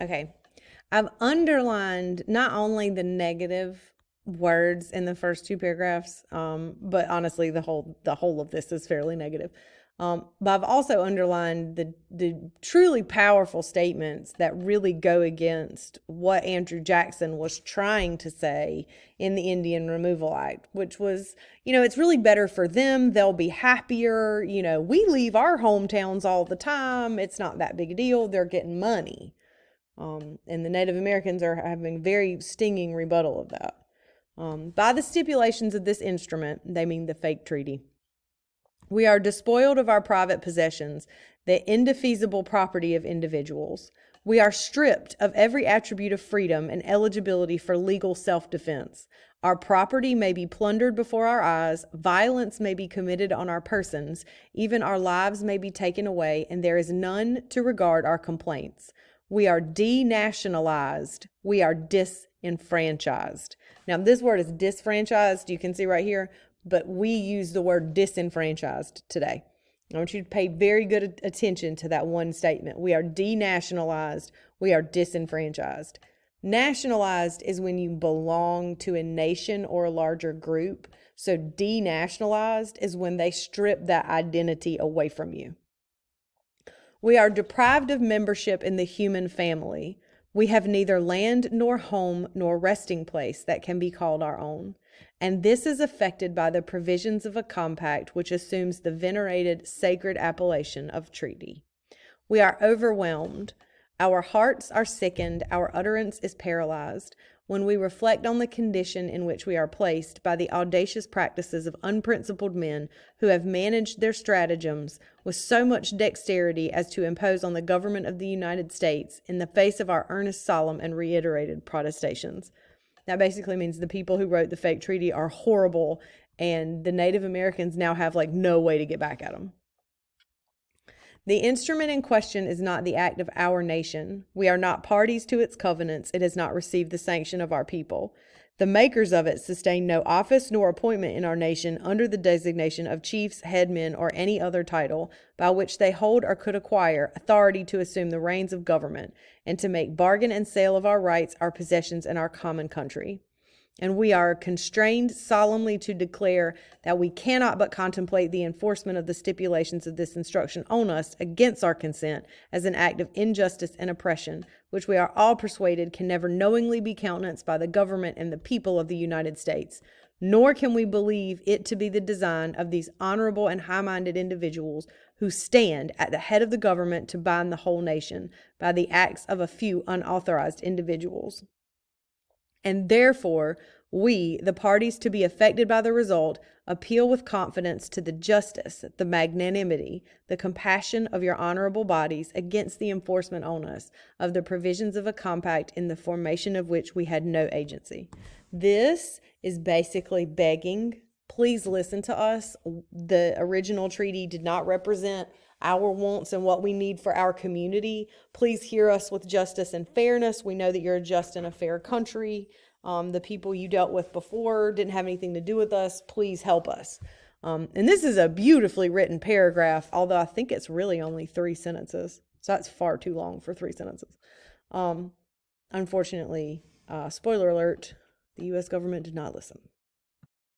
Okay. I've underlined not only the negative words in the first two paragraphs, but honestly, the whole of this is fairly negative. But I've also underlined the truly powerful statements that really go against what Andrew Jackson was trying to say in the Indian Removal Act, which was, it's really better for them. They'll be happier. We leave our hometowns all the time. It's not that big a deal. They're getting money. And the Native Americans are having very stinging rebuttal of that. By the stipulations of this instrument, they mean the fake treaty. We are despoiled of our private possessions, the indefeasible property of individuals. We are stripped of every attribute of freedom and eligibility for legal self-defense. Our property may be plundered before our eyes, violence may be committed on our persons, even our lives may be taken away, and there is none to regard our complaints. We are denationalized. We are disenfranchised. Now, this word is disfranchised, you can see right here, but we use the word disenfranchised today. I want you to pay very good attention to that one statement. We are denationalized. We are disenfranchised. Nationalized is when you belong to a nation or a larger group. So denationalized is when they strip that identity away from you. We are deprived of membership in the human family. We have neither land nor home nor resting place that can be called our own. And this is affected by the provisions of a compact which assumes the venerated sacred appellation of treaty. We are overwhelmed. Our hearts are sickened. Our utterance is paralyzed when we reflect on the condition in which we are placed by the audacious practices of unprincipled men who have managed their stratagems with so much dexterity as to impose on the government of the United States in the face of our earnest, solemn, and reiterated protestations. That basically means the people who wrote the fake treaty are horrible, and the Native Americans now have no way to get back at them. The instrument in question is not the act of our nation. We are not parties to its covenants. It has not received the sanction of our people. The makers of it sustain no office nor appointment in our nation under the designation of chiefs, headmen, or any other title by which they hold or could acquire authority to assume the reins of government and to make bargain and sale of our rights, our possessions, and our common country. And we are constrained solemnly to declare that we cannot but contemplate the enforcement of the stipulations of this instruction on us against our consent as an act of injustice and oppression, which we are all persuaded can never knowingly be countenanced by the government and the people of the United States. Nor can we believe it to be the design of these honorable and high-minded individuals who stand at the head of the government to bind the whole nation by the acts of a few unauthorized individuals. And therefore, we, the parties to be affected by the result, appeal with confidence to the justice, the magnanimity, the compassion of your honorable bodies against the enforcement on us of the provisions of a compact in the formation of which we had no agency. This is basically begging, please listen to us. The original treaty did not represent our wants and what we need for our community. Please hear us with justice and fairness. We know that you're a just and a fair country. The people you dealt with before didn't have anything to do with us. Please help us. And this is a beautifully written paragraph, although I think it's really only 3 sentences. So that's far too long for 3 sentences. Unfortunately, spoiler alert, the U.S. government did not listen.